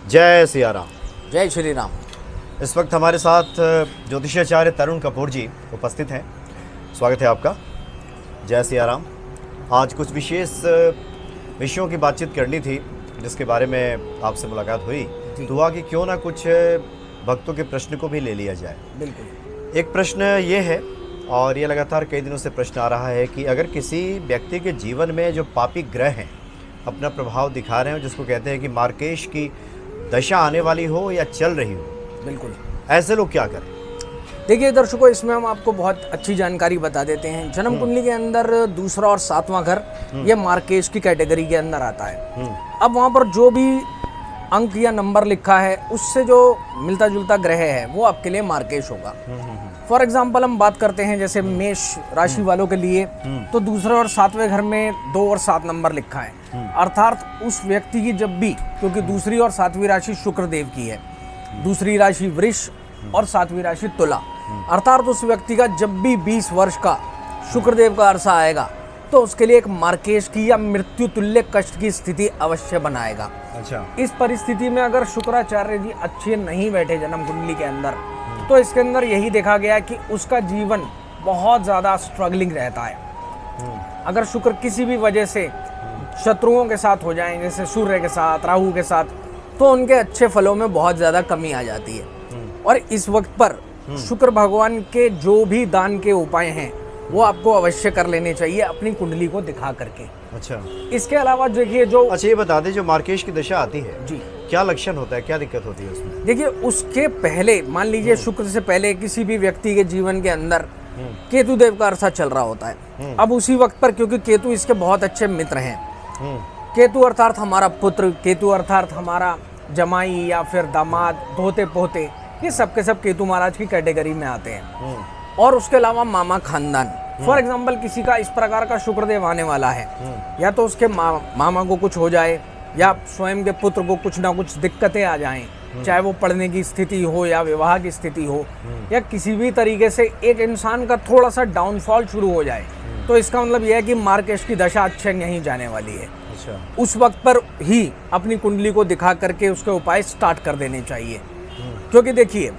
जय सिया राम। जय श्री राम। इस वक्त हमारे साथ ज्योतिषाचार्य तरुण कपूर जी उपस्थित हैं। स्वागत है आपका। जय सिया राम। आज कुछ विशेष विषयों की बातचीत करनी थी जिसके बारे में आपसे मुलाकात हुई, तो हुआ कि क्यों ना कुछ भक्तों के प्रश्न को भी ले लिया जाए। बिल्कुल। एक प्रश्न ये है, और ये लगातार कई दिनों से प्रश्न आ रहा है कि अगर किसी व्यक्ति के जीवन में जो पापी ग्रह हैं अपना प्रभाव दिखा रहे हैं, जिसको कहते हैं कि मार्केश की दशा आने वाली हो या चल रही हो, बिल्कुल, ऐसे लोग क्या करें? देखिए दर्शकों, इसमें हम आपको बहुत अच्छी जानकारी बता देते हैं। जन्म कुंडली के अंदर दूसरा और सातवां घर ये मार्केश की कैटेगरी के अंदर आता है। अब वहाँ पर जो भी अंक या नंबर लिखा है उससे जो मिलता जुलता ग्रह है वो आपके लिए मार्केश होगा। फॉर एग्जाम्पल हम बात करते हैं जैसे मेष राशि वालों के लिए, तो दूसरे और सातवें घर में 2 और 7 नंबर लिखा है। अर्थात उस व्यक्ति की जब भी, क्योंकि दूसरी और सातवीं राशि शुक्र देव की है, दूसरी राशि वृष और सातवीं राशि तुला, अर्थात उस व्यक्ति का जब भी 20 वर्ष का शुक्रदेव का अरसा आएगा तो उसके लिए एक मार्केश की या मृत्यु तुल्य कष्ट की स्थिति अवश्य बनाएगा। अच्छा। इस परिस्थिति में अगर शुक्राचार्य जी अच्छे नहीं बैठे जन्म कुंडली के अंदर, तो इसके अंदर यही देखा गया कि उसका जीवन बहुत ज़्यादा स्ट्रगलिंग रहता है। अगर शुक्र किसी भी वजह से शत्रुओं के साथ हो जाएं, जैसे सूर्य के साथ, राहु के साथ, तो उनके अच्छे फलों में बहुत ज़्यादा कमी आ जाती है। और इस वक्त पर शुक्र भगवान के जो भी दान के उपाय हैं वो आपको अवश्य कर लेने चाहिए अपनी कुंडली को दिखा करके। अच्छा। इसके अलावा देखिए जो अच्छा, ये बता दें, जो मार्केश की दशा आती है जी, क्या लक्षण होता है, क्या दिक्कत होती है उसमें? देखिए उसके पहले मान लीजिए शुक्र से पहले किसी भी व्यक्ति के जीवन के अंदर केतु देव का अरसा चल रहा होता है। अब उसी वक्त पर, क्योंकि केतु इसके बहुत अच्छे मित्र हैं, केतु अर्थात हमारा पुत्र, केतु अर्थात हमारा जमाई या फिर दामाद, धोते पोते, ये सब के सब केतु महाराज की कैटेगरी में आते हैं। और उसके अलावा मामा खानदान, फॉर एग्जाम्पल किसी का इस प्रकार का शुक्रदेव आने वाला है, या तो उसके मामा को कुछ हो जाए या स्वयं के पुत्र को कुछ ना कुछ दिक्कतें आ जाएं, चाहे वो पढ़ने की स्थिति हो या विवाह की स्थिति हो, या किसी भी तरीके से एक इंसान का थोड़ा सा डाउनफॉल शुरू हो जाए, तो इसका मतलब यह है कि मार्केश की दशा अच्छे नहीं जाने वाली है। अच्छा। उस वक्त पर ही अपनी कुंडली को दिखा करके उसके उपाय स्टार्ट कर देने चाहिए। क्योंकि देखिए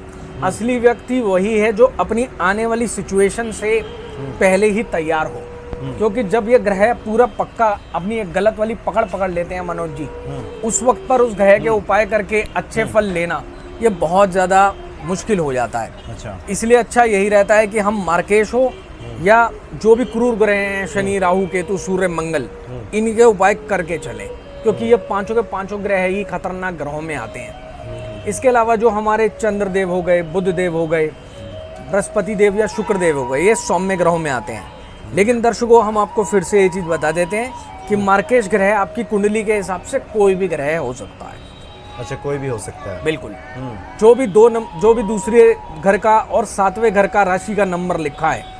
असली व्यक्ति वही है जो अपनी आने वाली सिचुएशन से पहले ही तैयार हो। क्योंकि जब ये ग्रह पूरा पक्का अपनी एक गलत वाली पकड़ लेते हैं मनोज जी, उस वक्त पर उस ग्रह के उपाय करके अच्छे फल लेना ये बहुत ज़्यादा मुश्किल हो जाता है। अच्छा। इसलिए अच्छा यही रहता है कि हम मार्केश हो या जो भी क्रूर ग्रह हैं, शनि, राहु, केतु, सूर्य, मंगल, इनके उपाय करके चले, क्योंकि ये पांचों के पांचों ग्रह ही खतरनाक ग्रहों में आते हैं। इसके अलावा जो हमारे चंद्र देव हो गए, बुध देव हो गए, बृहस्पति देव या शुक्र देव हो गए, ये सौम्य ग्रहों में आते हैं। लेकिन दर्शकों, हम आपको फिर से ये चीज़ बता देते हैं कि मार्केश ग्रह आपकी कुंडली के हिसाब से कोई भी ग्रह हो सकता है। अच्छा, कोई भी हो सकता है। बिल्कुल। जो भी दूसरे घर का और 7वें घर का राशि का नंबर लिखा है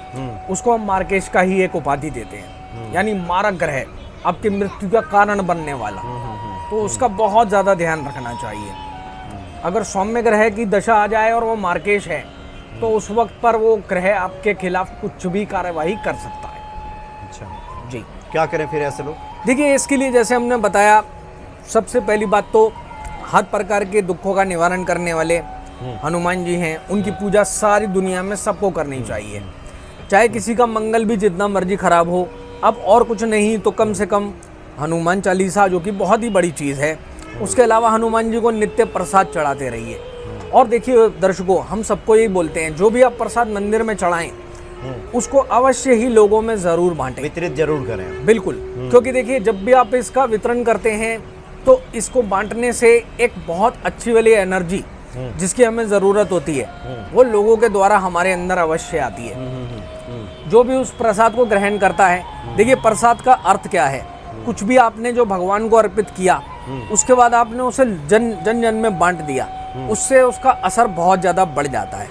उसको हम मार्केश का ही एक उपाधि देते हैं, यानी मारक ग्रह, आपकी मृत्यु का कारण बनने वाला, तो उसका बहुत ज़्यादा ध्यान रखना चाहिए। अगर सौम्य ग्रह की दशा आ जाए और वो मार्केश है तो उस वक्त पर वो ग्रह आपके खिलाफ कुछ भी कार्यवाही कर सकता है। अच्छा जी। क्या करें फिर ऐसे लोग? देखिए इसके लिए जैसे हमने बताया, सबसे पहली बात तो हर प्रकार के दुखों का निवारण करने वाले हनुमान जी हैं, उनकी पूजा सारी दुनिया में सबको करनी चाहिए। चाहे किसी का मंगल भी जितना मर्जी खराब हो, अब और कुछ नहीं तो कम से कम हनुमान चालीसा, जो कि बहुत ही बड़ी चीज़ है, उसके अलावा हनुमान जी को नित्य प्रसाद चढ़ाते रहिए। और देखिए दर्शकों, हम सबको यही बोलते हैं, जो भी आप प्रसाद मंदिर में चढ़ाएं उसको अवश्य ही लोगों में ज़रूर बांटें, वितरित जरूर करें। बिल्कुल। क्योंकि देखिए जब भी आप इसका वितरण करते हैं तो इसको बांटने से एक बहुत अच्छी वाली एनर्जी जिसकी हमें ज़रूरत होती है वो लोगों के द्वारा हमारे अंदर अवश्य आती है। जो भी उस प्रसाद को ग्रहण करता है, देखिए प्रसाद का अर्थ क्या है, कुछ भी आपने जो भगवान को अर्पित किया उसके बाद आपने उसे जन जन में बांट दिया, उससे उसका असर बहुत ज़्यादा बढ़ जाता है।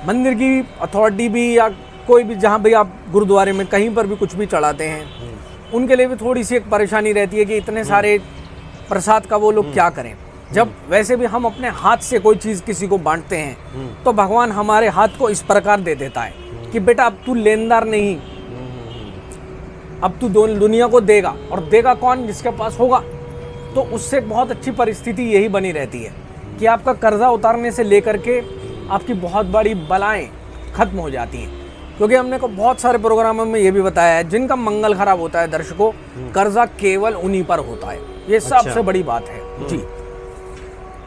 मंदिर की अथॉरिटी भी या कोई भी, जहाँ भी आप गुरुद्वारे में कहीं पर भी कुछ भी चढ़ाते हैं, उनके लिए भी थोड़ी सी एक परेशानी रहती है कि इतने सारे प्रसाद का वो लोग क्या करें। जब वैसे भी हम अपने हाथ से कोई चीज़ किसी को बांटते हैं तो भगवान हमारे हाथ को इस प्रकार दे देता है कि बेटा अब तू लेनदार नहीं, अब तू दुनिया को देगा, और देगा कौन? जिसके पास होगा। तो उससे एक बहुत अच्छी परिस्थिति यही बनी रहती है कि आपका कर्जा उतारने से लेकर के आपकी बहुत बड़ी बलाएं खत्म हो जाती हैं। क्योंकि हमने को बहुत सारे प्रोग्रामों में ये भी बताया है, जिनका मंगल खराब होता है दर्शकों, कर्जा केवल उन्हीं पर होता है। ये सबसे बड़ी बात है जी।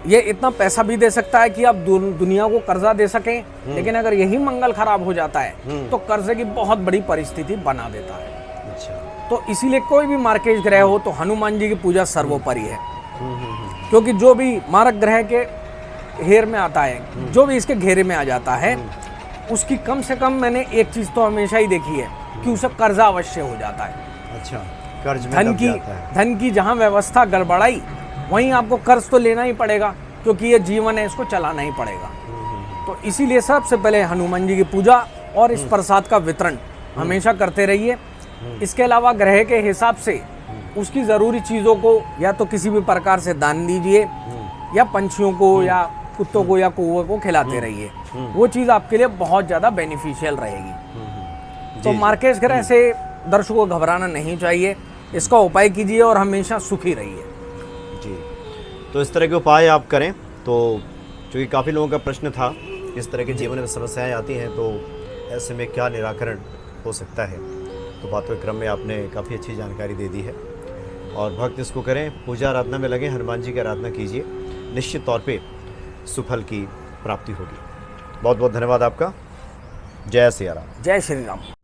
ये इतना पैसा भी दे सकता है कि आप दुनिया को कर्जा दे सकें, लेकिन अगर यही मंगल खराब हो जाता है तो कर्जे की बहुत बड़ी परिस्थिति बना देता है। अच्छा। तो इसीलिए कोई भी मार्केज ग्रह हो तो हनुमान जी की पूजा सर्वोपरि है। क्योंकि जो भी मारक ग्रह के घेर में आता है, जो भी इसके घेरे में आ जाता है, उसकी कम से कम मैंने एक चीज तो हमेशा ही देखी है कि उसे कर्जा अवश्य हो जाता है। अच्छा, कर्ज में दब जाता है। धन की जहाँ व्यवस्था गड़बड़ाई, वहीं आपको कर्ज तो लेना ही पड़ेगा, क्योंकि ये जीवन है, इसको चलाना ही पड़ेगा। तो इसीलिए सबसे पहले हनुमान जी की पूजा और इस प्रसाद का वितरण हमेशा करते रहिए। इसके अलावा ग्रह के हिसाब से उसकी ज़रूरी चीज़ों को या तो किसी भी प्रकार से दान दीजिए, या पंछियों को या कुत्तों को या कौवे को खिलाते रहिए। वो चीज़ आपके लिए बहुत ज़्यादा बेनिफिशियल रहेगी। तो मार्केज ग्रह से दर्शकों को घबराना नहीं चाहिए, इसका उपाय कीजिए और हमेशा सुखी रहिए जी। तो इस तरह के उपाय आप करें। तो चूँकि काफ़ी लोगों का प्रश्न था, इस तरह के जीवन में समस्याएं आती हैं तो ऐसे में क्या निराकरण हो सकता है, तो बातों के क्रम में आपने काफ़ी अच्छी जानकारी दे दी है। और भक्त इसको करें, पूजा आराधना में लगे, हनुमान जी की आराधना कीजिए, निश्चित तौर पे सुफल की प्राप्ति होगी। बहुत बहुत धन्यवाद आपका। जय सिया राम। जय श्री राम।